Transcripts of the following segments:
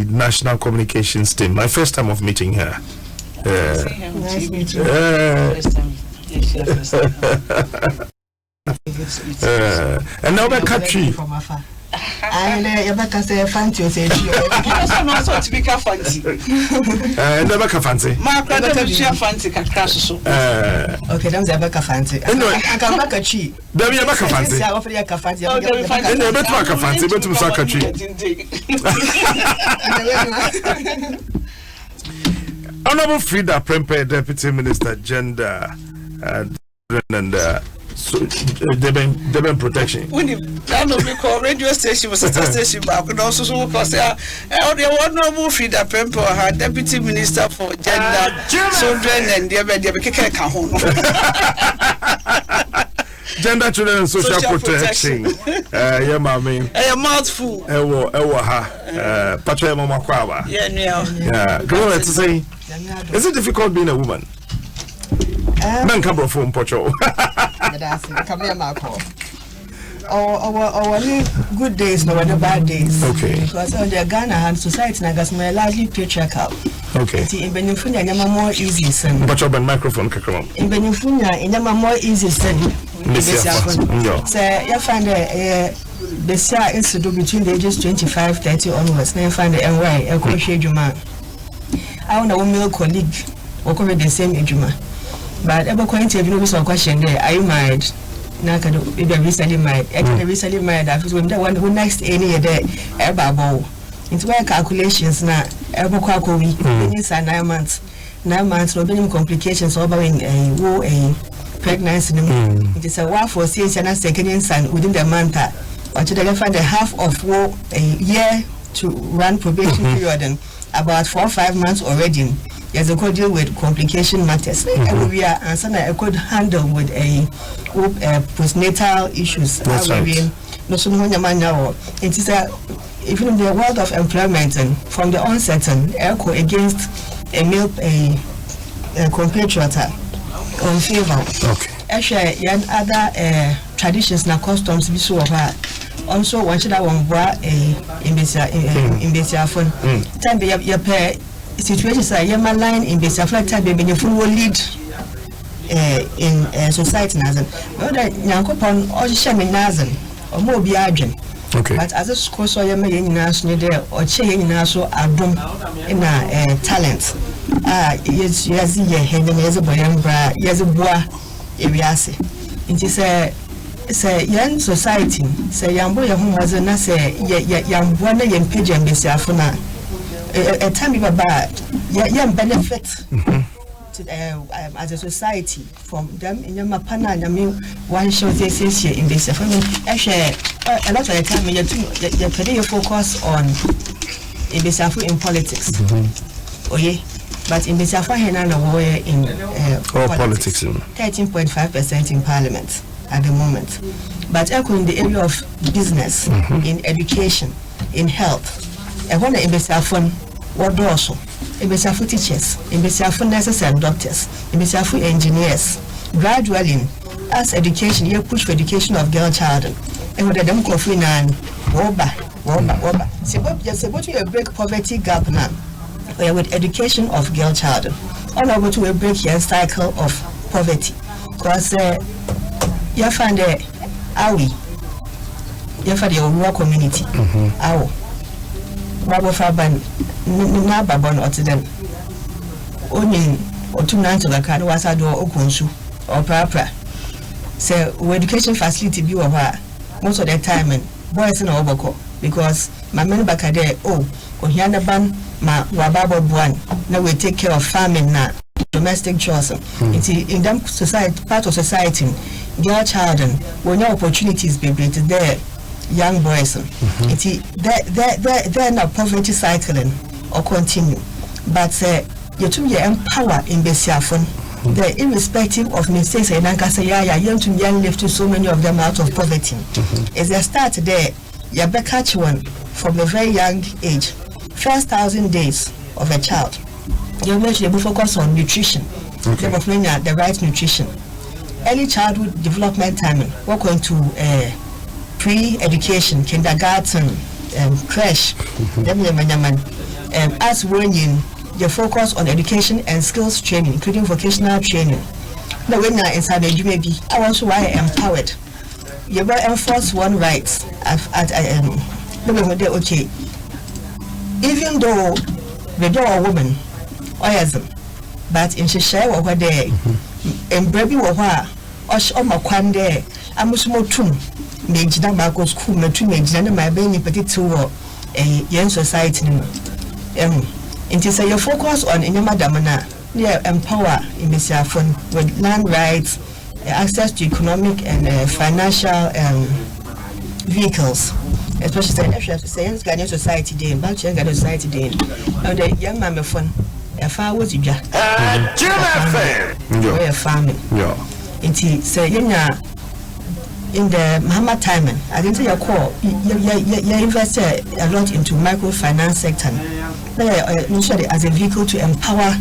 National Communications team. My first time of meeting her. Nice meeting. And now we're catching. And Yabaka say fancy say she also to be fancy. Never fancy. My brother fancy can crash so. Okay, that's Yabaka fancy. I can back a chi. There be a back fancy. I offer you a fancy. And a bit back fancy, but to Sakachi. Honorable Frida Prempe, Deputy Minister, Gender and so Deben protection. When you call radio station was a station back and also so because there Honorable Frida Prempe, her Deputy Minister for Gender, Children and Gender, Children and Social Protection. Yeah, mammy. A mouthful. Patra Mama Kwawa. Yeah. Go ahead to say, is it difficult being a woman? Man come from Pocho. Come here, Marco. Our good days, no other bad days. Okay. Because on the Ghana and society, I guess my largely patriarchal. Okay. In Benefunia, I'm more easy son. But your microphone, Kakram. In Benefunia, I'm more easy son. So you find the SIA institute between the ages 25-30 onwards. Then you find the NY, a crochet juma. I want a woman colleague, or cover the same age. But ever going to have no question there. Are you married? Naka do recently married. Actually recently married. I was when the one who next any day ever bow. Into my calculations now. Ever quite a week. Inside 9 months. 9 months. No many complications over in a pregnancy. It is a war for 6 and a second son within the month. But you find a half of war a year to run probation period and about 4 or 5 months already. Yes, I could deal with complication matters. We are and some I could handle with a postnatal issues. That's right. It is even in the world of employment and from the onset and echo against a male compatriot on favor. Okay. Actually, other traditions and customs be so hard. Also, one should have one in phone. Time be your pair. Situations are yama line in the flat type being a full lead in society nazan. Well, that Yankopon or Shaman nazan or more be urgent. Okay. But as a school, so yama in national there or chain in also Adom in a talent. Yes, yes, yes, a boy and bra, yes, a boy, Iriasi. It is a young society, say young boy whom was a nurse, young one young pigeon be Safuna. A time you bad, young benefit to as a society from them in your mapana. I mean, one show this here in this. Actually, a lot of the time you're putting your focus on in this in politics. Oh yeah, but in this in politics, 13.5% in parliament at the moment. But in the area of business, in education, in health. I want to invest in what Dwaso, invest in teachers, invest in nurses and doctors, invest in engineers. Gradually, as education, you push for education of girl child. And with them coffee and woba. So what you break poverty gap now? With education of girl child. All over to break your cycle of poverty. Because you find the awi, you find the rural community. Awo. Babo Faban, na Babon or to them. Only or 2 nights of the card was a door Okunsu or Prapra. So, education facility view of her most of the time, and boys in Obako because my men back a day, Ohiana Ban, my Wababo Buan, now we take care of farming now, domestic chores. It's in them society, part of society, girl child, when your opportunities be there. Young boys, they're not poverty cycling or continue, but you to empower in Besiafon, the irrespective of mistakes and Ankasaya, young to young lift to so many of them out of poverty. As they start there, you catch one from a very young age, first 1,000 days of a child. You make them focus on nutrition, the right nutrition, early childhood development timing. We're going to pre-education, kindergarten, creche, as when you focus on education and skills training, including vocational training. Now, when you're inside the maybe I want to empowered. You will enforce one rights okay. Even though the door woman but in Shishai over there, and Baby Wawa, or my quande, I must more too. Make Marco school, my baby petit a young society. It is a focus on in your madamana, empower in the phone with land rights, access to economic and financial vehicles, especially science Ghanaian society day, Ghanaian society day. And the young man phone, a far was you just farming. Inti say in the Muhammad time, I didn't say your call. You invested a lot into microfinance sector. As a vehicle to empower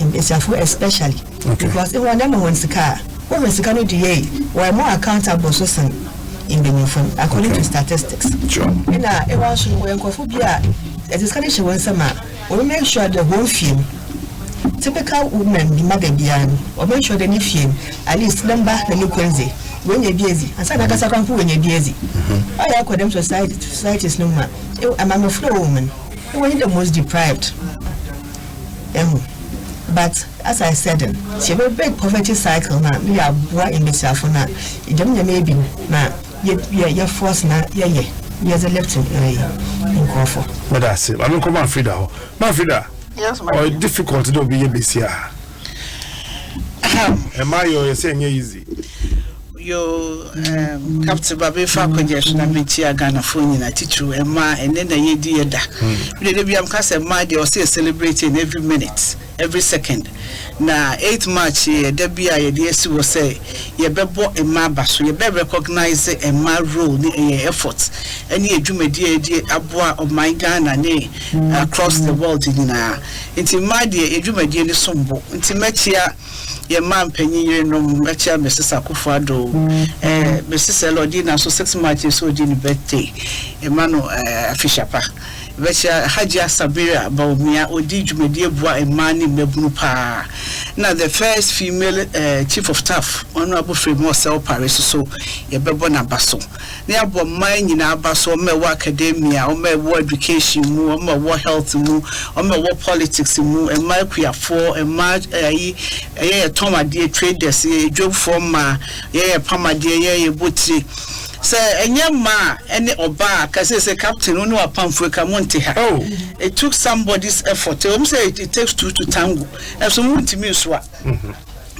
in especially because if one never wants the car, what was the kind of DA were more accountable person in the new phone according to statistics. Sure. And it was when Kophobia a discussion was summer. We make sure the whole film. Typical women be mother beyond or make sure the new film at least number the new Quincy when you're busy and some other company when you're busy. I call them society's no man. I'm a flow woman. When you're the most deprived. But as I said, she have a big poverty cycle now. We are born in the South now. You don't maybe now. You're forced now. You're left in Crawford. But that's it. I don't come on, Frida. Frida. Yes, my or difficult to do be a busy. Am I saying easy? Yo, Captain Baby Falconjesh, and Mitia Ghana phone in a teacher, and ma, and then a year da. They be Cassa Madi or say celebrating every minute, every second. Now, 8 March, there be a DS will say, you be bought a mabasso, you be recognize a ma role in your efforts, and ye do me dear abwa of my Ghana across the world in into my dear, you do my dear sombo, into Metia. Your man penny no Metia, Mrs. Akufado, Mrs. Elodina, so 6 March so din birthday, Emmanuel Fishapa. Vesha Haja Sabira about me, or did you, dear boy, a man in Mebupa. Now, the first female chief of staff, Honorable Fremont Cell Paris, so a Babona Basso. Near mine in our Basso, my academia, or my war education, or my war health, or my war politics, and my queer for a march a Toma dear traders, a job for ma, Pama dear, butty. Say, and young ma, any oba, because it's a captain who know a pamphlet, come on to her. Oh, it took somebody's effort. To say it takes two to tango. And so, to me, swat.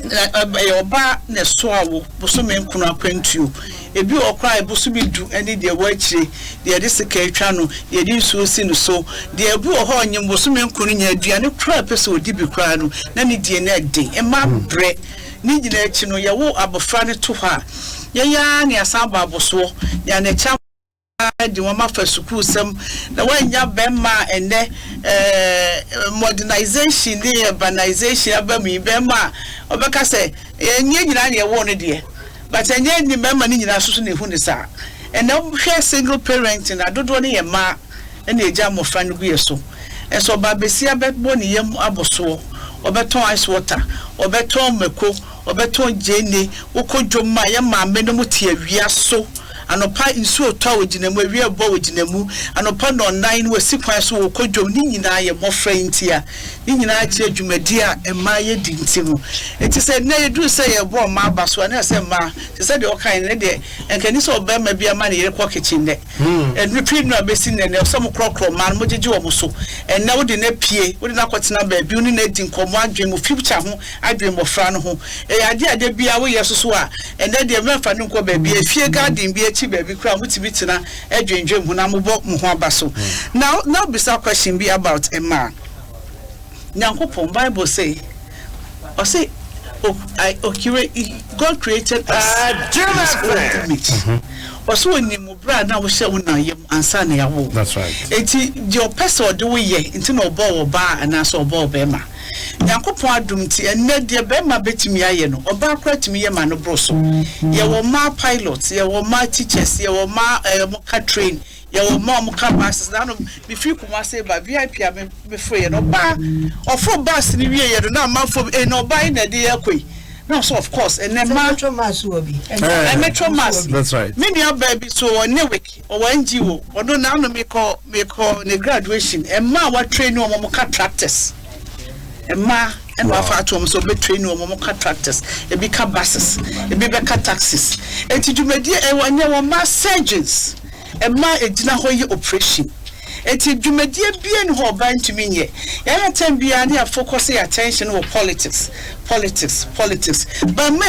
Oba, Nestoa, Bosumen Kuna Quent you. A bill or cry, Bosubi do any dear watchy, the Adisaka channel, the Adisu Sinu so, the Abu Horn, Bosumen Kunia, Diana Crap, so Dibi Crano, Nanny DNA day, and my bread. Need you let you know your war about Franny to her. Ya near Samba Bosso, ya ne cham the woman for school some the way ya bema and modernization, the urbanization about me bema or Becca say, ye wanted dear, but I need remember in your association Hunisa. And now share single parenting, I don't want a ma and a jam of friend be so. And so Babesia bet bonny yam aboso. Or beton ice water, or beton meko, or beton jenny, or cojo maya ma menomutia via so, and a pie in so tower in a real bow in a moo, and upon on 9 was sequence or cojo nina more faint here. Nina jumedia and Maya dintimu. It is said, nay, do say a warm ma basso, and I said, ma, she said, your kind lady, and can this all bear maybe a money in a pocket in there. And repeat no basin and some crock or man, what did you almost so? And now the nepie, what not what's number, building a one dream of future, I dream of Fran who, a idea there be away as swa, and then the American baby, a fear garden be a cheap baby crown with Mitina, a dream when I'm about Muhabaso. Now, beside question be about a man. Now, Bible say, or say, God created us also ni mu bra na wo hye wo na yem ansa na yawo. That's right. Enti your person do we ye nti na obo ba ana so obo be ma. Yakopon adum ti enne de be ma betimi aye no oba akra timi ye ma no bro so. Ye wo ma pilots, ye wo ma teachers, ye wo ma ka train, ye wo ma mo ka passes na no be free kuma say ba VIP a me free no ba ofo bus ni wie ye do na ma fo no ba na de yakoi. No, so of course, and then Metro Mass will be. Metro Mass. That's right. Many are baby so on week or NGO or no now me call the graduation and ma what train no more tractors. And ma and my father so be train no more tractors. It become buses, it be taxis. And to do media and one year mass surgeons and ma a dinner operation. Eti dwumadie bia ne ho ban tumi nye ya tem bia ne focus attention on politics but me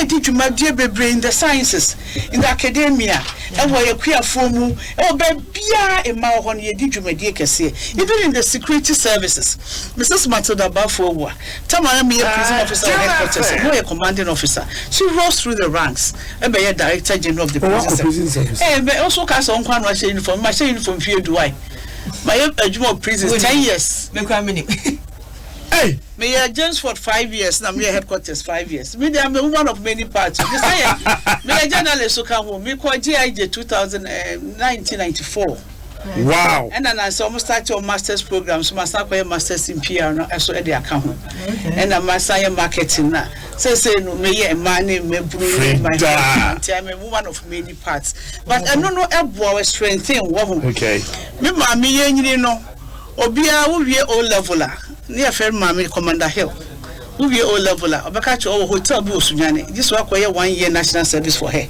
di dwumadie bebre in the sciences in the academia e wo yakuafo mu e ba bia e ma ho ne di dwumadie kese even in the security services Mrs. Matilda Bafo Tamara me prison officer headquarters no a commanding officer she rose through the ranks e be director general of the prison service e be also ka so nkwa no uniform ma uniform fie duai. My Adom prison 10 years. Hey, me James for 5 years. Now me headquarters 5 years. Me I'm a woman of many parts. Me say me a journalist who come home. Me call GIJ 1994. Wow. And then I almost start your master's program. So I start my master's in PR. No, so at the account. And I'm master marketing now. Say no me a money me bring my I'm a woman of many parts. But I don't know about strength thing. Okay. Me mommy you know. Obia wo wie O leveler. Near fair mommy Commander Hill. Wo wie O leveler. Obaka cho hotel bi osunyane. This work where 1 year national service for her.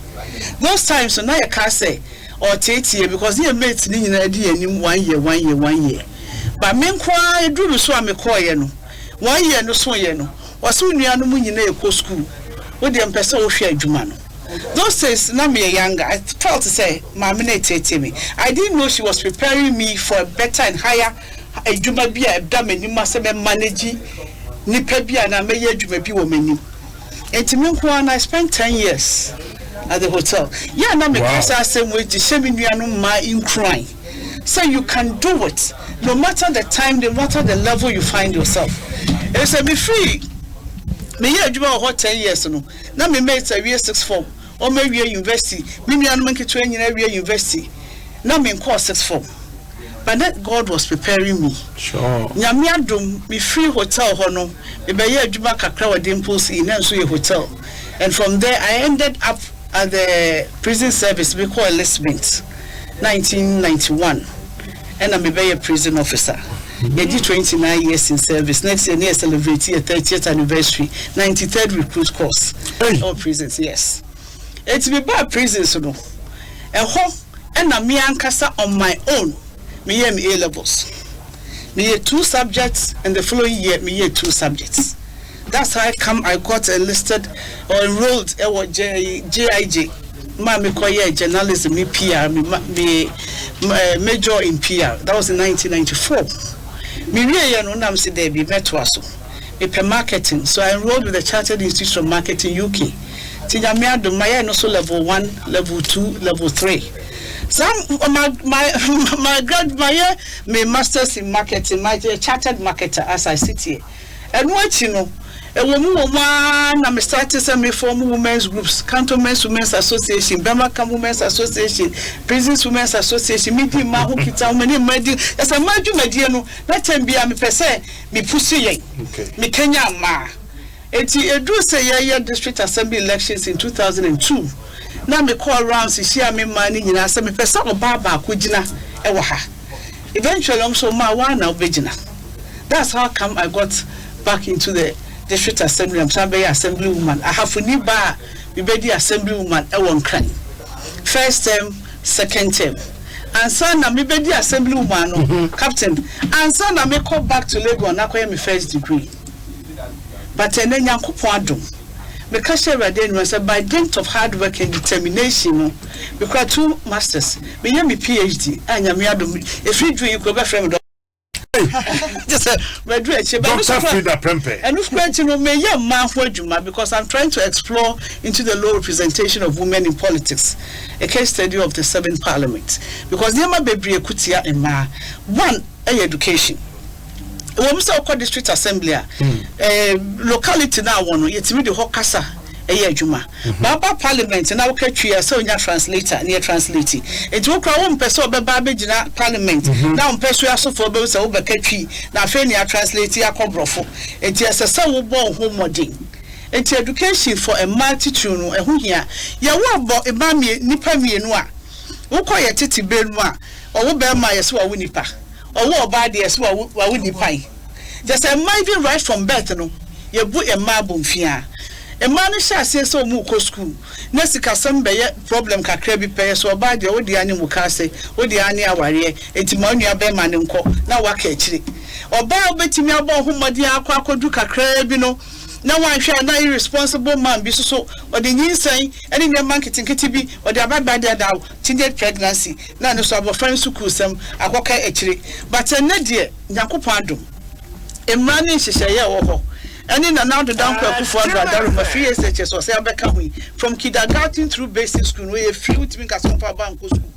Those times so now you can say or take year because your mates ni na di anim 1 year. But me kwa eduru so amekoye no. 1 year no so ye no. Waso nuanu mu nyina e ko school. Wo de mpese wo hwe adwuma no. Those days na me younger I felt to say mama na tete me. I didn't know she was preparing me for a better and higher adwuma bia e da mani ma se me manage nipa bia na me ye adwuma bi wo mani. Enti me kwa na I spent 10 years at the hotel. Yeah, na me kasa same way to shemi nuanu ma in crying. So you can do it no matter the time, no matter the level you find yourself. And so be free. Me here adwuma ho 10 years no. Na me mate a year 6 form or me we university. Me nuanu man ketwa nyina we university. Na me course 6 form. But that God was preparing me. Sure. Nyame adom me free hotel ho no. Me be here adwuma kakra wa dimples in so a hotel. And from there I ended up at the prison service we call enlistment 1991 and I'm a prison officer. I did 29 years in service. Next year near celebrate a 30th anniversary 93rd recruit course. All prisons, yes. It's be bad prisons so no. And I'm me ankasa on my own. Me A levels. Me 2 subjects and the following year me 2 subjects. That's how I got enlisted or enrolled at GIJ. Me koye journalism, me PR, me major in PR. That was in 1994. Me really no nam se there be Dwaso. Me per marketing. So I enrolled with the Chartered Institute of Marketing UK. Tinya me adom my no so level 1, level 2, level 3. Some my masters in marketing, my chartered marketer as I sit here. And what you know, a woman na me started some reform women's groups, Cantonment Women's Association, Bamaka Women's Association, Prisons Women's Association, meeting ma who kita many medi as a maju mediano, let them be a me per se, me pussy me Kenya ma. Eti edu say ya district assembly elections in 2002. Now me call around see share me money nyina say me pesa obaba akugina e wo ha. Eventually also ma wa na obegina. That's how come I got back into the district assembly. I'm somebody assembly woman. I have ni ba we be the assembly woman e won cran. First term, second term. And so na me be the assembly woman no captain. And so na me call back to Lagos na koye me first degree. But ene Nyankopon adom. Because by dint of hard work and determination, we got 2 masters. Me have me PhD. And me adom. If you do, you go back from the. Just Dr. Frida Prempe. And of course, you know, because I'm trying to explore into the low representation of women in politics, a case study of the 7th Parliament. Because there might be a kutia and ma one education. When we say district assembly, locality now one yet me the Hokasa. Juma. Baba Parliament and now catch you so your translator near translating. It will crown one person by Babajina Parliament. Now Pesua so for those over catchy. Now Fenia translating a cobrofo. It is a so born home modding. It's education for a multitude and who here. Ya walk a mammy nipa me and wa. Who call your titty benwa or bear my as well winnipa or what body as well winnie pie. Just a mighty right from Bethano. You put a marble fear. A man says so muko school. Nessika some problem kakra bi pay so ba de odi ani muka se odi ani aware etimanu abe manenko na waka akire oba obetimi abo homodi akwa akodu kakra bi no na wanhwe na irresponsible man bi so odi nyinsan eni ne marketing kiti bi odi ababa de daw teenage pregnancy na no so abofran school sam akoka akire but na de yakopon adom emrani hyehyeye wo ho. And in and out the down for from kindergarten through basic school, where a few think as some bank school.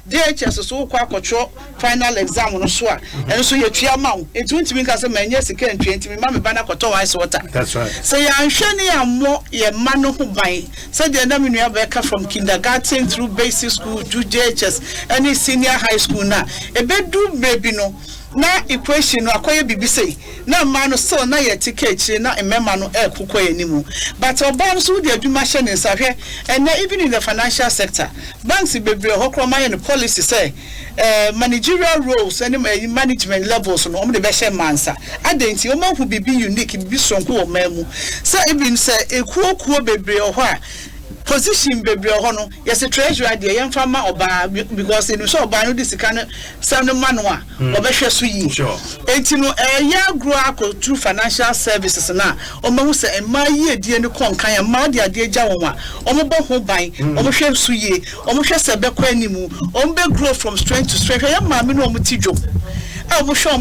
DHS so control final exam on swa, and so your chair mount. It won't mean as a man, yes, again, 20 mammy banner cotton ice water. That's right. So I'm shiny and more a man who buy. Said the name you have from kindergarten through basic school to DHS, any senior high school now. A bedroom baby no. Na equation no akoye bibi sei na ma no so na ye ticket na emema no kukoye nimu but oba no so de adwuma hye ne nsahwe and even in the financial sector banks bebre hokroma ye no policy say managerial roles and management levels no om de be hye mansa adenti o ma hu bibi unique bibi sonko o mamu say even say ekuokuo bebre ho a position baby or no yes a treasurer de yam fama oba because in so oba no this kind some manual obehwe so yi enti no ya grow akọ through financial services na o ma hu se ema yi die ne konkan ma de ade agya won a o mo bo ho ban o mo hwe so yi o mo hwe se be kwa animu o mo be grow from strength to strength ya ma me no mo tidwo a mo hwe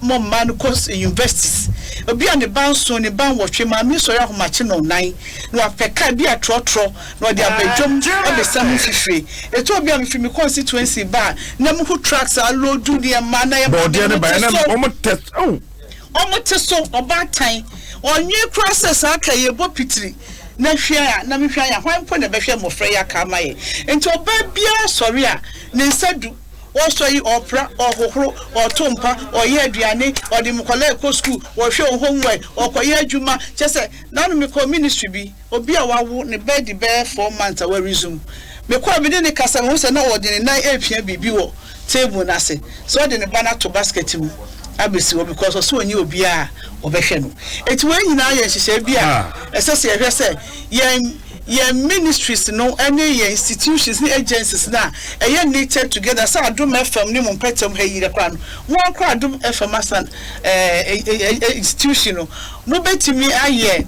mo ma no course universities obi an the ban so ne ban wo hwe ma me so ya ho ma che no nan no afeka bi atrotro no dia bedwom e be sam fifiri eto obi am fimi constituency ba na mo hu tracks a load do the man na ya ba dia ne ba na omo test omo teso oba tan onye process aka ye bo pitiri na hwea na me hwea hwan po na be hwe mo frɛ ya ka ma ye enti oba bia sori a ne nsadu also yi opera ohohoro otompa oye aduane odi mkola eko school wo hwe homework okoye adwuma chese nanu me ko ministry bi obi a wawo ne bed be 4 months a we resume me ko bi ne kasa ho se na odi ne nan apia bibi wo table na se so odi ne bana to basket mu abesi wo because so onye obi a obehwe no eti we nyina ye hyehyɛ bi a esese ye hwe se ye ministries no any institutions ni agencies na eye knitted together so Adom FM ni Mpensenpensenmu ha yire kwa no won kwa Adom FM asan institution no betimi aye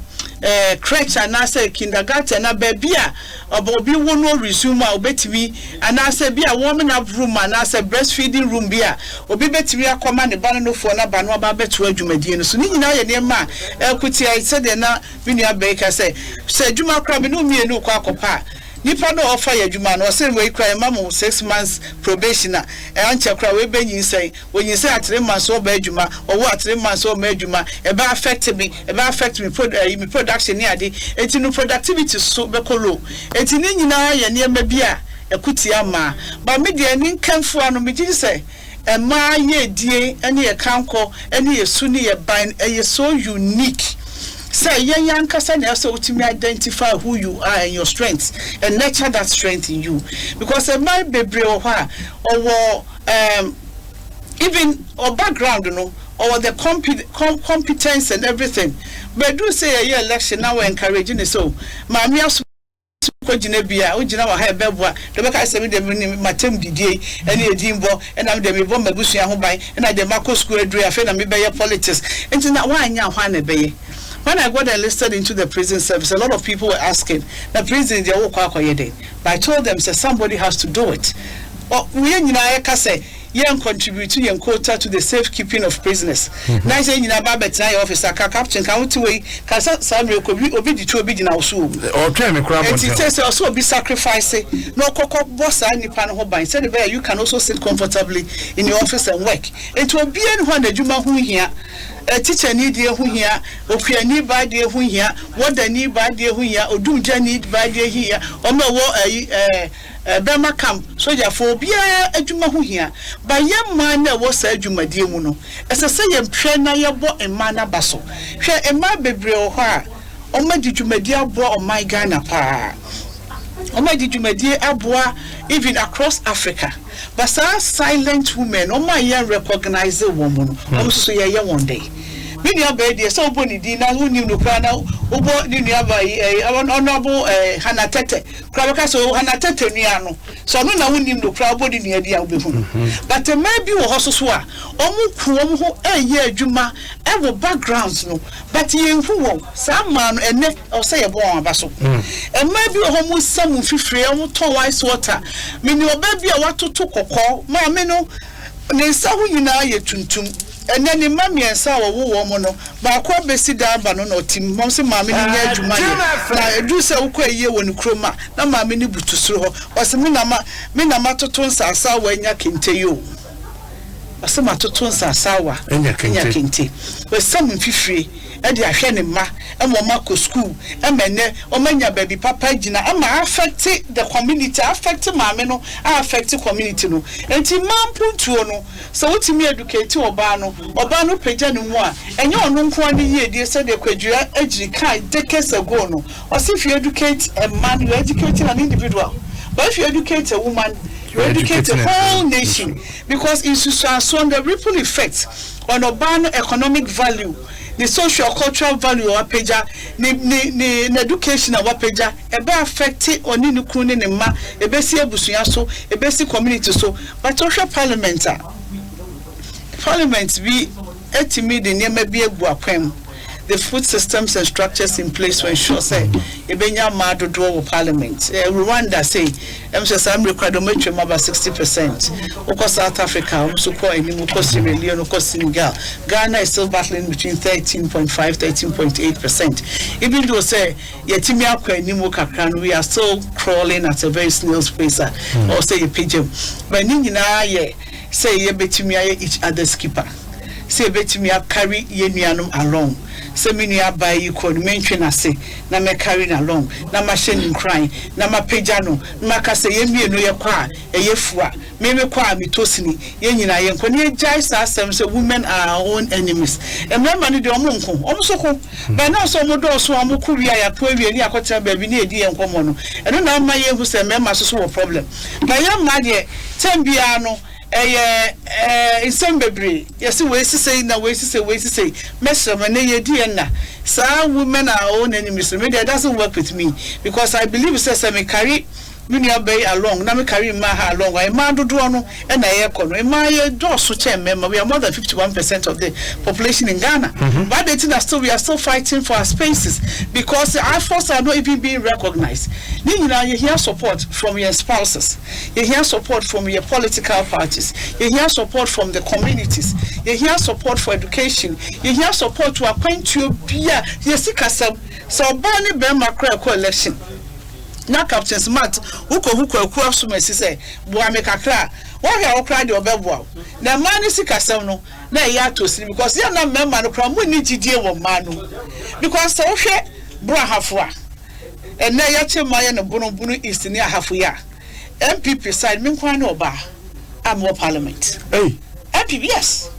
crèche and say kindergarten na baby a obi wo no resume a obetimi and say bia woman up room and say breastfeeding room bia obi betimi akoma ne ba no fo na ba no ba beto adwumadie no so ni nyina ye ne ma ekuti ai say de na binia baker say adwuma kra me no mienu kwa akopa nipa no offer adwuma no say we kra mama 6 months probation a anche kra we benyin say when you say at 3 months o ba adwuma o wo at 3 months o ma adwuma e ba affect me production ni ade enti no productivity so be kolo enti ni nyina ye ne ma bia ekuti ama ba me de ni kanfo ano me gi say e ma ye die ene ye kanko ene ye su ni ye ban e so unique. Say young person also to identify who you are and your strengths and nurture that strength in you. Because a man be brave or even or background, you know, or the competence and everything. But do say a year election now we're encouraging it so. Mammy also Jinebia, Ujina ha bebwa, the back I said them matem DJ, and a dimbo, and I'm the Mibomba Busia Hobai, and I the Marco School Drea, and me by politics. And to not why now one bay. When I got enlisted into the prison service, a lot of people were asking, the prison they all but I told them, say somebody has to do it. Oh, we say, yen contribute to yen quota to the safekeeping of prisoners. Na say nyina ba betra your officer ka captain ka wuti we ka samre ko bi obi di to obi gina so o try me kra bon it says also be sacrifice no kokko boss nipa no ho ban say the you can also sit comfortably in your office and work it will be anyone adwuma ho hia a teacher need ye hu hia okua ni ba de hu hia woda ni ba de hu hia odumja ni ba de hia o ma wo Bema camp soldier for bia adwuma ho hia ba yemma na wo sa adwumadie mu no ese se yemphwe na yebo emma na baso hwe emma bebre ho a o ma di dwumadie abo o my Ghana pa o ma di dwumadie aboa even across Africa but silent women o ma ye recognize woman o so ye one day mini abedi so boni di na uni no kra na obo ni nua ba honorable Hanatete kra ka so Hanatete nua no so no na uni no kra obo di nua di a obehu but maybe wo hososo a omu ho eye adwuma e wo backgrounds no but ye hu wo sama no ene o say ye bon aba so maybe wo mu samu fifire omu ton wise water mini obabi a watoto kokko ma me no ne sa hu nyina ye tuntum and then the mammy and sour woman, but I besi darba no team, Momsy Mammy, I do so quite year when chroma, no mammy to throw, was a minamato tons are sour when you can tell you. A tomato tons are sour, and you can take. But some free, and ya ma, and Momako school, and mene, or mania baby papa Gina, and I affected the community, affected Mamino, I affected community no, and Timam Puntuono, so what me educate to Obano Pejanua, and you're no one year, dear said the quadria, edgy kind, decades ago no, or if you educate a man, you educate an individual, but if you educate a woman, you educate the whole nation because it's on the ripple effect on urban economic value, the social cultural value of Apeja, the education of Apeja, a be affected on the Nukuni and Ma, a basic busuyaso, a basic community so, but social parliament be estimate the name be a buaquem. The food systems and structures in place to ensure say ebenya madu do parliament Rwanda say I'm required about 60% oko South Africa so ko eni oko Sierra Leone oko Senegal Ghana is still battling between 13.5-13.8% even though say yetimi akwa eni mo kakra we are still crawling at a very snail's pace or say a pigeon but ni nyina ye say ye betimi aye each other's keeper say betimi carry ye nuanum along Seminia by you could mention I say, na me carrying along, na machine crying, na ma pejano, Macasa yemi no ya kwa, a yefua, maybe kwa mitosini, yenina yen, when ye jais ourselves, women are our own enemies. And my money do monko, almost by now some more so I'm Kuria, Puvi, and Yakota, baby, near D and Comono. And then my year who said, Mamma, so problem. My young Madia, Tembiano. In some baby, yes, ways to say, no ways to say, Messer, and ye dear na. Some women are our own enemies. The media doesn't work with me because I believe it says I may carry Minia Bay along, now me carry Maha along. I man do no, and I echo. My Dwaso Nsem member, we are more than 51% of the population in Ghana. But the thing that still we are still fighting for our spaces because our forces are not even being recognized. You hear support from your spouses, you hear support from your political parties, you hear support from the communities, you hear support for education, you hear support to acquaint you via yes, so Barney Bema coalition. Na Captain Smart, who summers say, Boameka cra, why are cried your bebo? The man is sick as no, na ya to sleep because you're not member of Cram, we need to deal with Manu. Because so Brahafua, and now Yachi Mayan and Bono is near Hafuya. MPP side Minquano Bar, I'm more parliament. Hey, MPP, yes.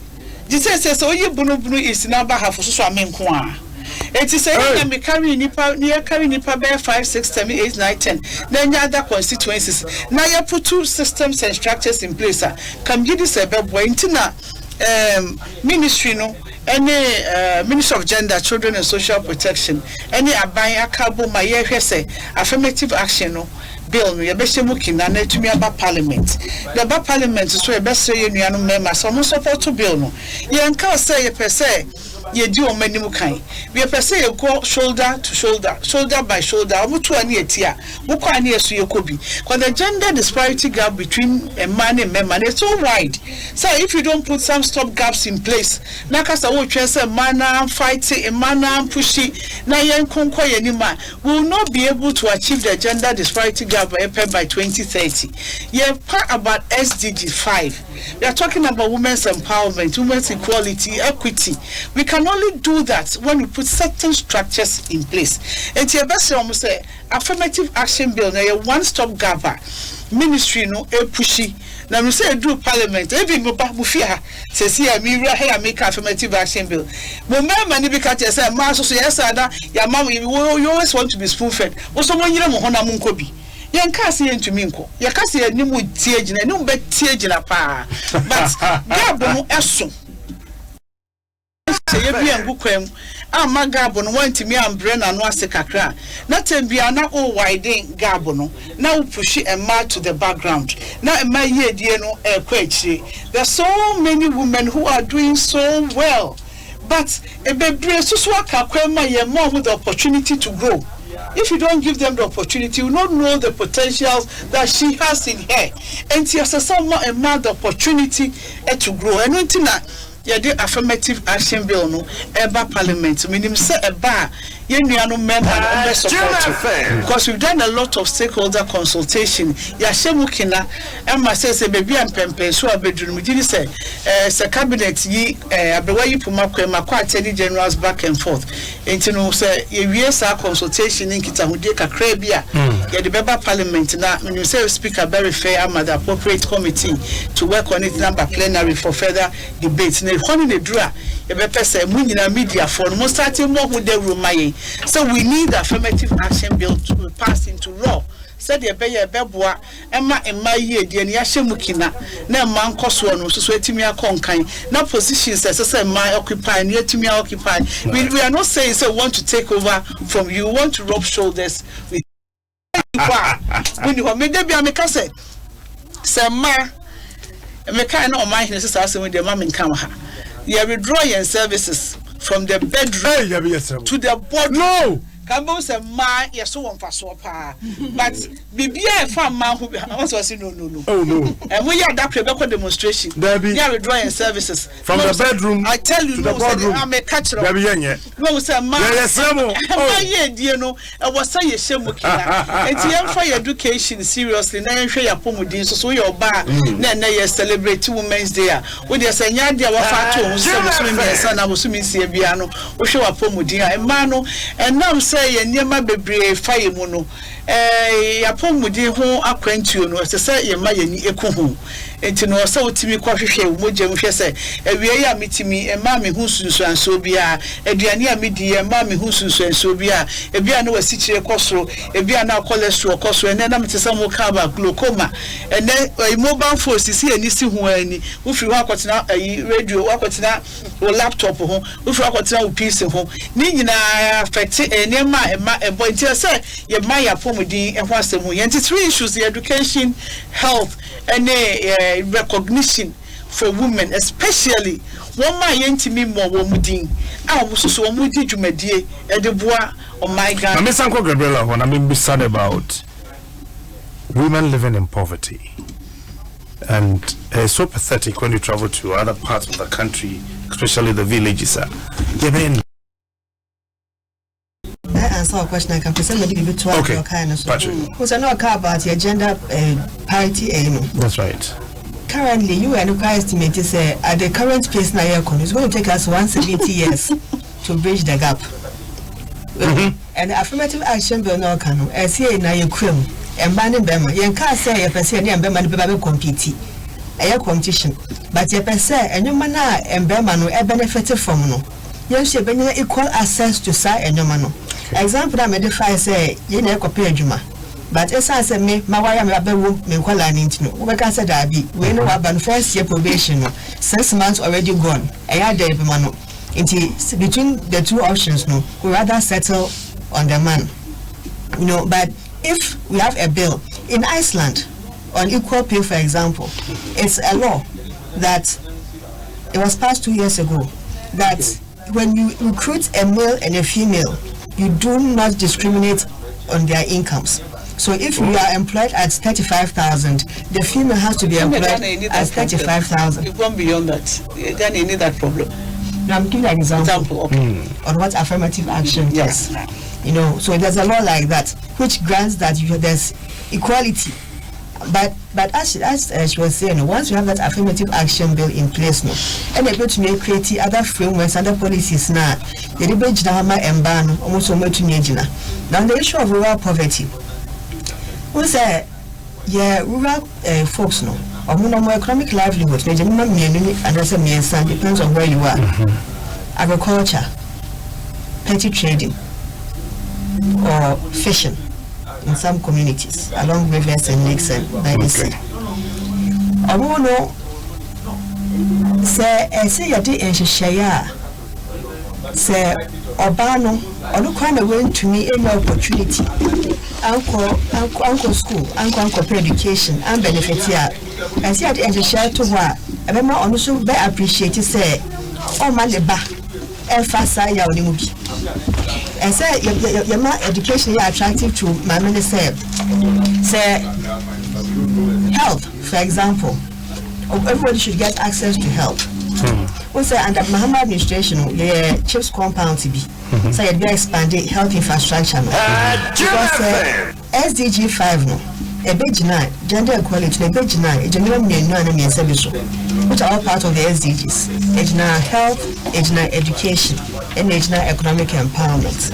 Jesus says, oh, you Bono is now Bahafu, so I mean, it is saying me carry nipa near carry nipa bear 5, 6, 7, 8, 9, 10. Then other constituencies. Now you put two systems and structures in place. Can you this a boy intina ministry no any Ministry of Gender, Children and Social Protection, any abaya cabo my say affirmative action no bill no yebeshe mukina na etumi aba parliament. The aba parliament so yebeshe ye nuanu members so support to bill no. Ye nka say ye per se ye do on many mukai. We are per se go shoulder to shoulder, shoulder by shoulder, mutu ani etia, muko ani esu yekobi. Because the gender disparity gap between a man and woman is so wide. So if you don't put some stop gaps in place, nakasa wo say man fighting, a man pushy, na yen konko yenima will not be able to achieve the gender disparity gap by 2030. Yeah, part about SDG 5. We are talking about women's empowerment, women's equality, equity. We can only do that when we put certain structures in place. And your best almost say affirmative action bill, now a one-stop gap ministry no e pushy. Now we say do parliament. Every mufia says here me here make affirmative action bill. But many because you say man so yes ada your mom you always want to be spoon-fed. Also when you know hona munkobi. Yen kasi yentumi nko ye kasi ye nimu tie gina nimu be tie gina pa but gabo no eso se ye bia ngukwam ama gabo no wantimi ambrena no ase kakra na tembia na o widen gabo no na o push a man to the background na ema ye die no e kwa achire. There's so many women who are doing so well, but e bebre susu aka kwa ma ye more with the opportunity to grow. If you don't give them the opportunity, you will not know the potentials that she has in her. And she has a man the opportunity to grow. And when the affirmative action bill no eba parliament, meaning say eba no member support because we've done a lot of stakeholder consultation. Yashemukina Emma says baby and Mpensenpensenmu bedroom. We did say cabinet yi abewa yi pumakwe makwa attending generals back and forth. And you know say we say consultation in kitahudie kakra bia ya the member parliament na when you say speaker very fair am the appropriate committee to work on it number plenary for further debates. Na honi ne dura e be pese mu nyina media for no starting more with the room. So we need the affirmative action bill to be passed into law. Said the beye beboa ema ye de ne yahemukina na man koso no so etimi akonkan na positions say man occupy na etimi occupy. We are not saying say we want to take over from you, we want to rub shoulders with when you me dey bia me ka say ma me ka na o man hin say say we dey ma me nkan ha. You withdraw your services from the bedroom to the body. No! Kambo say man, yes, so one for so pa. But Bibia from man who also say no. Oh no. And we are that prevent demonstration. Yeah, withdrawing services from the bedroom. I tell you, to the boardroom. I'm a catcher. No, say man. Yes, you know, I was saying Shemukina. And for education seriously. Now you share pomudin so your bar. Then you celebrate Women's Day. When you say Yadia Wafato, son, I was swimming Siabiano, or show a pomudin, and Mano, and now say ye ma bebre faye mu no ya pomudi ho akwantuo no se ye ma ye ni eku ho enti no se otimi kwahwehwe mogye mu hwe se awie ya mitimi e ma me hu sunsuanso bia aduane a medi e ma me hu sunsuanso bia e bia na wasikyire kosoro e bia na cholesterol kosoro ene na metese mo ka ba glaucoma ene mobile phone sisi ani si ho ani wo firi ho akotena radio wo akotena wo laptop ho wo firi akotena wo PC ho ni nyina affect ene ma boy until say ye ma ya pomudi e ho asemu ye nti three issues: the education, health, and recognition for women, especially one ma yentimi mo wo mudin a wo so wo mudi dwumadie e de boa on my God. Na mesanko Gabriela when I'm sad about women living in poverty, and it's so pathetic when you travel to other parts of the country, especially the villages. Answer a question I can present maybe bit to your kind of because I know about your gender parity aim. That's right. Currently, you are estimated say at the current pace now it's going to take us 170 years to bridge the gap. And the affirmative action bill no can as here now you cream and banning Bema. You can't say a person and Bema be compete a competition, but your per se and your manner and Bema no benefited from no. Yes, you have equal access to side and your mano. Example, I made the fire say, you never compare Juma. But as I said, me, my wife, my bedroom, me, call I need to know. What can I say that be? We know about first year probation, 6 months already gone. I had the mano. Between the two options, no, we rather settle on the man. You know, but if we have a bill in Iceland on equal pay, for example, it's a law that it was passed 2 years ago that when you recruit a male and a female, you do not discriminate on their incomes. So if you are employed at 35,000, the female has to be employed at 35,000. You've gone beyond that. Then you need that problem. Now I'm giving an example on what affirmative action is. You know, so there's a law like that which grants that there's equality. But as she was saying, once you have that affirmative action bill in place now, and able to make create other frameworks, other policies now, the debate now almost now the issue of rural poverty. We say, yeah, rural folks no, or more economic livelihood, depends on where you are. Agriculture, petty trading, or fishing in some communities along rivers and lakes and by the sea. Say you did in Shaya. Say Obano, or look kind of went to me any opportunity. Uncle school, uncle education, and benefit here. And see at the end of share to her. I remember also very appreciated say, oh my leba, and fast I movie. And say your education is attractive to my minister. Say health, for example. Everybody should get access to health. We say under Mahama administration, the chief's compound to be. So you'd be expanding health infrastructure. Because SDG 5 no, a big nine, gender equality, a big nine, a general and service, which are all part of the SDGs. It's now health, it's now education, and it's now economic empowerment.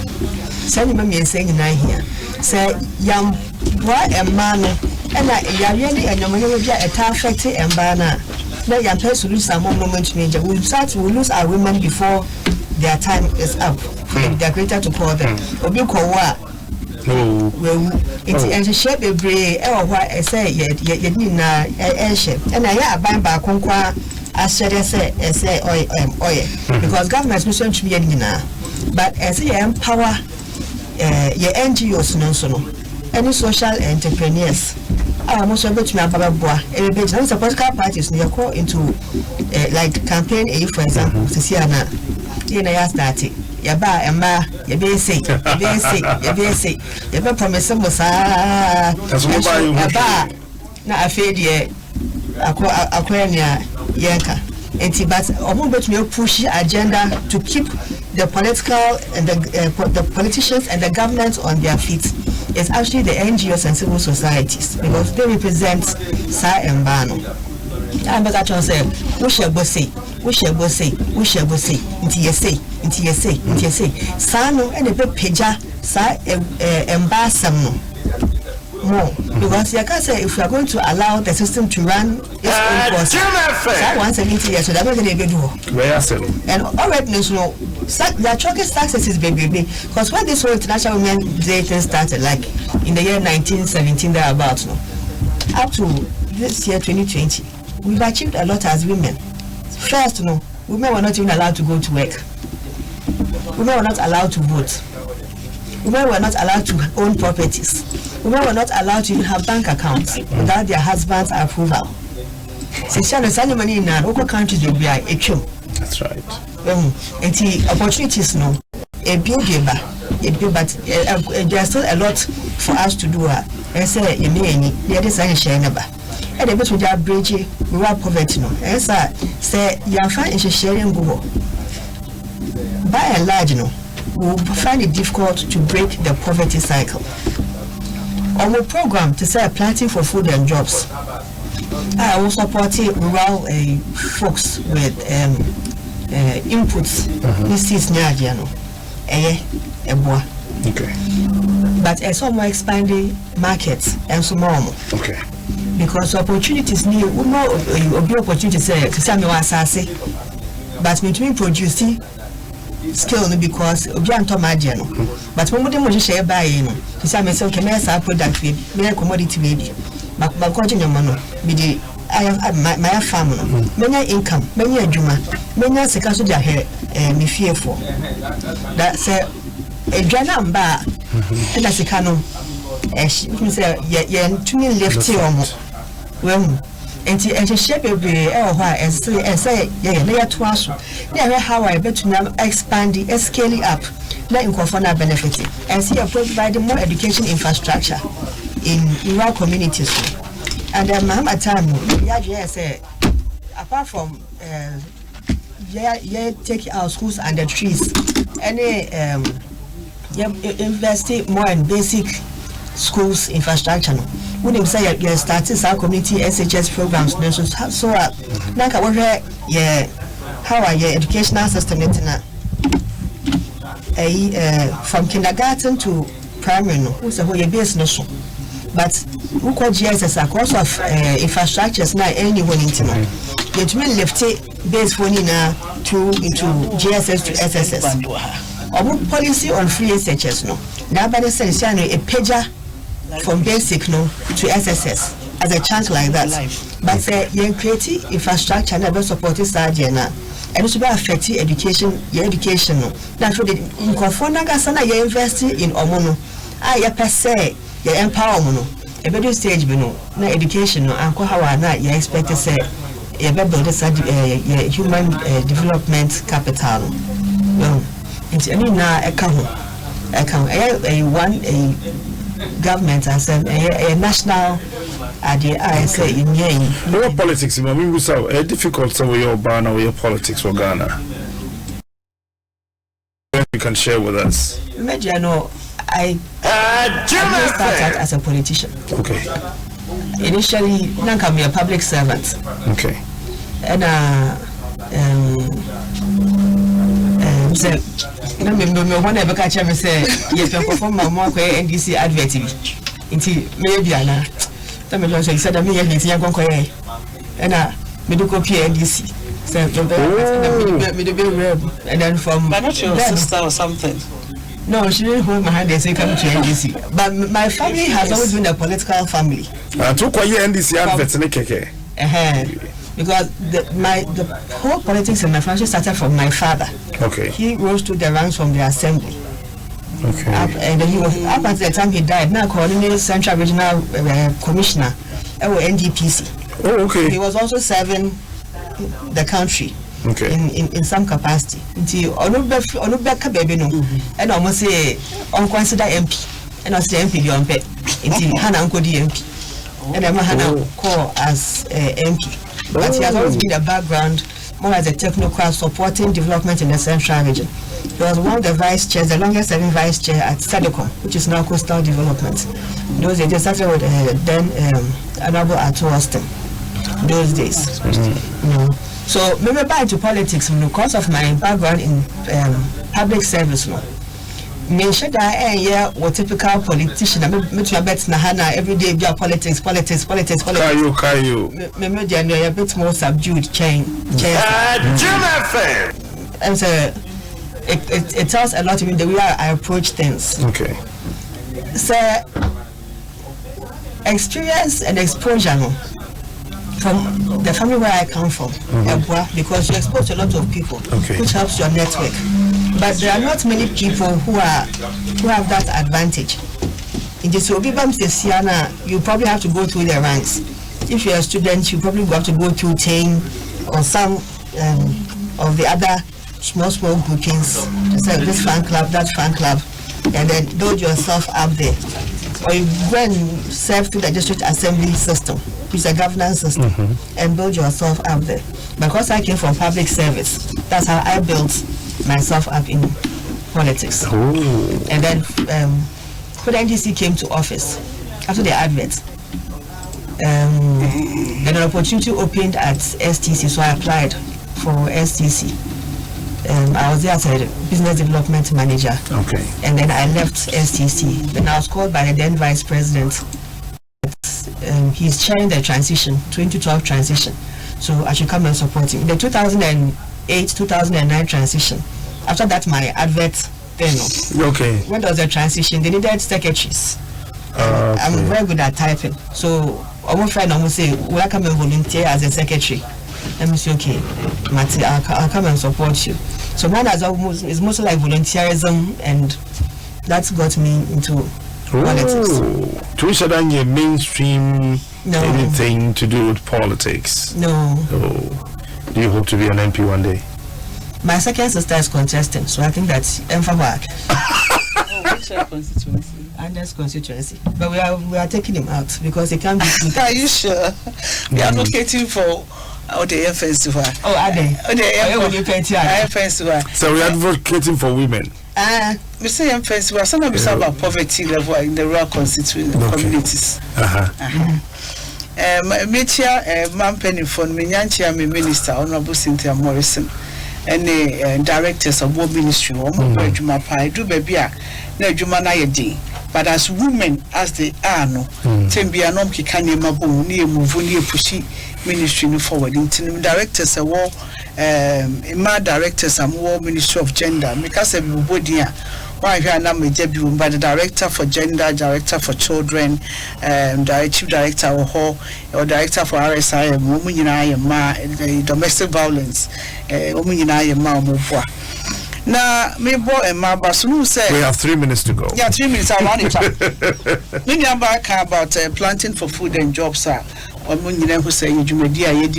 So you saying nine here. Say young boy and man, and I really and your money will be a affected and banner. Now young person lose some moment major. We lose our women before their time is up. They are greater to call them. Well, it's a shape a bray, or what I say, yet in a shape. And I buy back conquer as I say, because government's mission to be in now. But as I empower your NGOs, no, any social entrepreneurs. I'm also able to make a boy. Every political parties they call into like campaign A, for example, to see Anna. I started. Yaba Emma, you say, you be promise some was na afedi Aquania Yanka. And but but me push agenda to keep the political and the politicians and the governments on their feet. It's actually the NGOs and civil societies because they represent Sa and Bano. I'm not going to say, we shall go say, into you say. Sano and a bit pager, Sa embassam more. Because you can say if we are going to allow the system to run its own course, once 70 years, so that we're going to do. And already, no, the chocolate successes, baby, because when this whole International Women's Day started, like in the year 1917, thereabouts, no, up to this year 2020, we've achieved a lot as women. First, no, women were not even allowed to go to work. Women were not allowed to vote. Women were not allowed to own properties. Women were not allowed to even have bank accounts without their husband's approval. Since you understand money in local countries, you'll be a chum. That's right. And the opportunities, no, a build, but there's still a lot for us to do. And say, you may need this and share never. And the bit with that bridge, rural poverty, no, and say, you're fine sharing Google. By and large, no, we find it difficult to break the poverty cycle. Our program to say planting for food and jobs. I will support rural folks with inputs. This is Niagano. Okay. But a somewhat expanding markets and so more. Okay. Because opportunities need more opportunities to say me was say. But between producing skill because obi anto maje no but mo dem mo share buy no to say me say okay me say product we me commodity we bi ba ko nyama no bi di my farm no menya income menya adwuma menya sika so dia he me fie for that say edwana mba na sika no me say ye ntumi left omo we enti share bebe e ho a say ye na ye to aso Yeah, how I bet to now expand the scaling up, not in Kofana benefiting, and see a providing more education infrastructure in rural communities. And then Mahama Time, say, apart from take our schools under trees, any investing more in basic schools infrastructure. When you say you started our community SHS programs, so like how are your educational system from kindergarten to primary, who's a whole business. But who call GSS a course of infrastructures now anyone into now. Yet me left base for Nina into GSS to SSS. Or policy on free SHS no. Now by the sense a pager from basic no to SSS as a chunk like that. But say you create infrastructure never supported Sardiana. And it should be affecting education, your education. That's what in Kofona Gasana you invest in Omono. I per se, your empowerment. A better stage, no education, and how not you expect to say a better human development capital. It's any now a government and a national idea. I say in what politics? I mean, we saw a difficult so your ban or your politics for Ghana. You can share with us. Maybe I know I started as a politician. Okay. Initially, I am a public servant. Okay. And so when I catch me say yes, you perform my more NDC advert. Inti maybe ana. Tell me just said that me here is young konkoye. And me do copy NDC. So me do and then from but not your sister or something. No, she didn't hold my hand and say come to NDC. But my family has always been a political family. To kwaye NDC advert ne keke. Because the whole politics in my family started from my father. Okay. He rose to the ranks from the assembly. Okay. And he was up at the time he died. Now coordinated Central Regional Commissioner, NDPC. Oh, okay. He was also serving the country. Okay. In some capacity. Until Onubeka baby no, and almost say unconsider MP, and I say MP the MP. Until Hana Uncle the MP, and I'm Hana call as MP. But he has always been a background, more as a technocrat supporting development in the Central Region. He was one of the vice chairs, the longest serving vice chair at SEDECOM, which is now Coastal Development. Those days, they started with then Honorable Ato Austin. Those days. So, maybe back to politics, because of my background in public service. Me should I what typical politician I met you bet na hana every day be politics. Kayo. Me a bit more subdued chain. And so it tells a lot of me the way I approach things. Okay. So experience and exposure from the family where I come from, because you expose a lot of people, which helps your network. But there are not many people who have that advantage. In the Sobibam Sesiana, you probably have to go through the ranks. If you're a student, you probably have to go through TAIN or some of the other small groupings. So this fan club, that fan club, and then build yourself up there. Or you go and serve through the district assembly system, which is a governance system, and build yourself up there. Because I came from public service, that's how I built myself up in politics. And then when NDC came to office, after the advert, then an opportunity opened at STC, so I applied for STC. I was there as a business development manager. Okay. And then I left STC. Then I was called by the then vice president. He's chairing the transition, 2012 transition. So I should come and support him. The 2008-2009 transition. After that, my advert then. Okay. When there was a transition, they needed secretaries. I'm very good at typing. So my friend almost say, will I come and volunteer as a secretary? Let me say, okay, Mati, I'll come and support you. So mine is mostly like volunteerism, and that's got me into politics. To which other mainstream anything to do with politics? No. Do you hope to be an MP one day? My second sister is contesting, so I think that's Emfa. Which constituency? Anders constituency. But we are taking him out because he can't be. Are you sure? We are advocating for the festival. Oh, are they? Festival. So we are advocating for women. We say festival. Some of us about poverty level in the rural constituency communities. Metia Mpensenpensenmu Minister Honorable Cynthia Morrison and the directors of War Ministry Juma Pai do baby na Juma na yedi. But as women as they are no Tembia nom kikanye mabom ni move ni pushi ministry no forward in directors war my directors am War Ministry of Gender because everybody why here na me debut by the director for gender, director for children, chief director or director for RSI, women the domestic violence, women na me boy and my boss who said we have 3 minutes to go. Yeah, 3 minutes. I want to many about planting for food and jobs are or who say you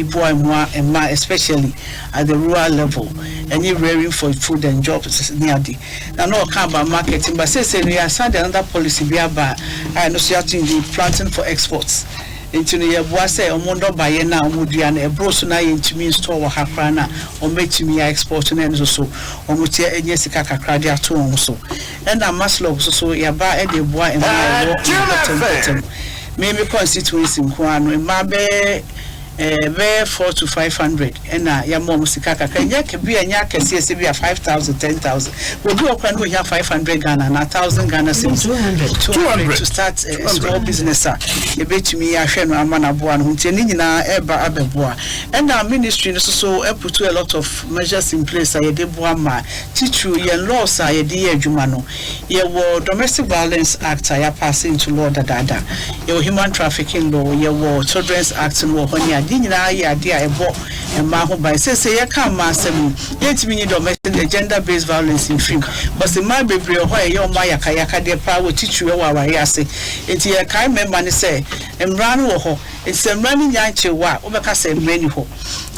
boy and ma especially at the rural level and you rearing for food and jobs near the now no account about marketing but say we are signed another policy be about and the planting for exports. Into the Boise or Mondo Bayena, Mudian, a brosuna into me store or Hakrana, or make me export and so, or Mutia and Jessica Cradia too so. And I must love so ya buy a boy and maybe constituency in Juan, my bear. 400 to 500 and ya mom sikaka kanya ke bia nya kese se bia 5,000 10,000 we do okwan we have 500 Ghana na 1,000 Ghana cedis 200 to start a small business e betumi ya hwe no amana boa no nti ni nyina eba abeboa and our ministry no so put a lot of measures in place ye de boa ma titu ye laws ye de adwuma no ye wo domestic violence act ya pass into law dada ye human trafficking law ye wo children's act no ho Dina ya dia ebo and maho by say ya come masem yet me domestic gender based violence in film but the my baby or your maya kayaka de power teach you wa yase enti ya kai member ni say emran wo ho it's a running yanche wa obeka say many ho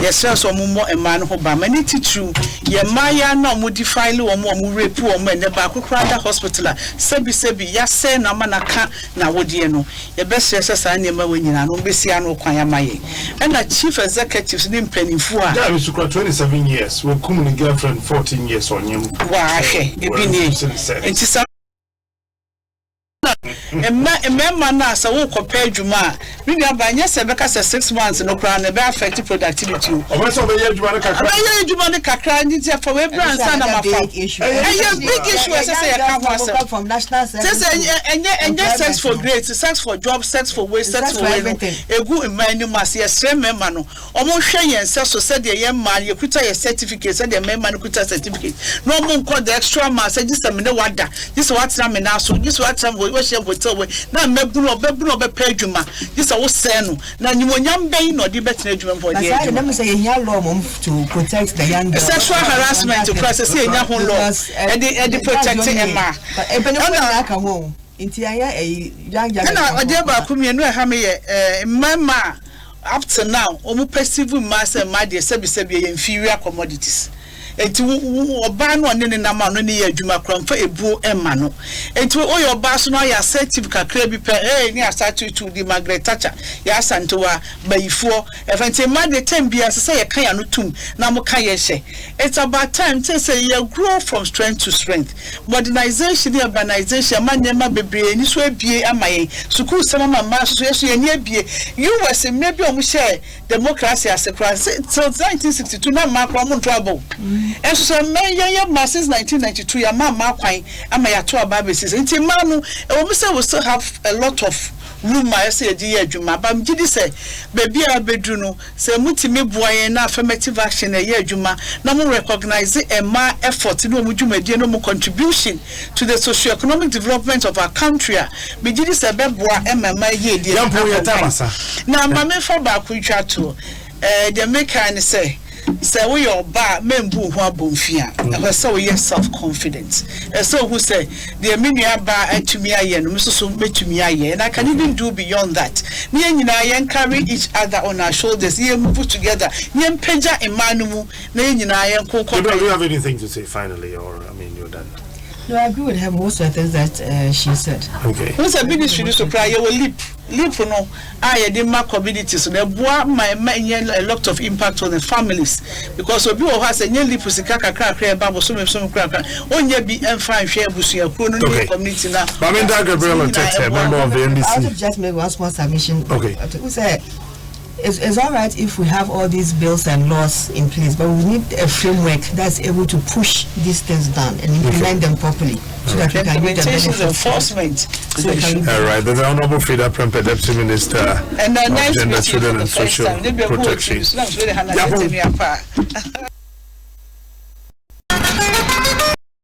yes so mo emman ho ba many teach you ya maya na mo defile wo mo rape wo mo ne ba kokra hospital sebi ya say na manaka na wodie no ya best yes sa na ma wanyina no besia no kwan ya maye and the chief executives named Pennyfua. Yeah, we took 27 years. We're coming girlfriend 14 years on you. Wow, okay. Remember now, so we compare Juma. Remember, yes, because 6 months no crown and affect productivity. Also, the Jumani Kakra needs for web brands and a big issue. Big issue, as I say, I come from national service. And sex for grades, sex for jobs, sex for waste, sex for everything. A good man, you must see a same man. Almost shame and so said the young man, you put a certificate, and the man put a certificate. No one called the extra mass, just a minute what that. This is what's coming now, so this what's some way. Na mebuno be pejuma this was say no na nyimonyam ben no de betina adwuma for dey let me say here law to protect the young girls sexual harassment to process say nya ho law e de protect emma but ebenu na aka ho nti aya young girls na ode ba ku mienu e ha me ye mama up to now omu perceive mass and my dey sebi inferior commodities enti oba no ne nama no ne adwuma kramfa ebu emma no enti oyo oba so no ya assertive kakra bi pe ni assertive to di Margaret Thatcher ya santowa bayifo efenti ma de time bia say ye kan ya no tum na mo kan ye hye it's about time to say you grow from strength to strength modernization and urbanization man nema bebre ni so abie amaye school sama ma so ye ni abie US maybe o mo share democracy as a crisis till 1962 na ma kro mo trouble and so since 1992 ya mama kwan ama ya to aba basis nti ma no we still have a lot of room I say di adwuma ba mgidi say baby a bedru no say mutimi boaye na affirmative action e adwuma na mo recognize ma effort no mo dwumadie no mo contribution to the socio-economic development of our country mgidi say beboa emma ye di na ma me for ba ku twa to the maker and say say we your ba membu ho abomfia e say we self-confident e say who say the menua ba atumi aye no so metumi aye and I can even do beyond that me nyina yen carry each other on our shoulders ye move together yen pagya emanumu na nyina yen kokko. Do you have anything to say finally, or I mean you're done? No, I agree with her most of the things that she said. Okay. Who's a ministry to cry? You will leap no. I did my community, so there was a lot of impact on the families because of you has a new leap with the kaka Bible, some crack. Only be and fine share with your community now. Baminda Gabriel, member of the NDC. I'll just make one small submission. Okay. Who said? It's all right if we have all these bills and laws in place, but we need a framework that's able to push these things down and implement them properly so that we can get the benefits. Enforcement. All right, the Honorable Frida Prempeh, Deputy Minister of Gender, Children and Social Protection.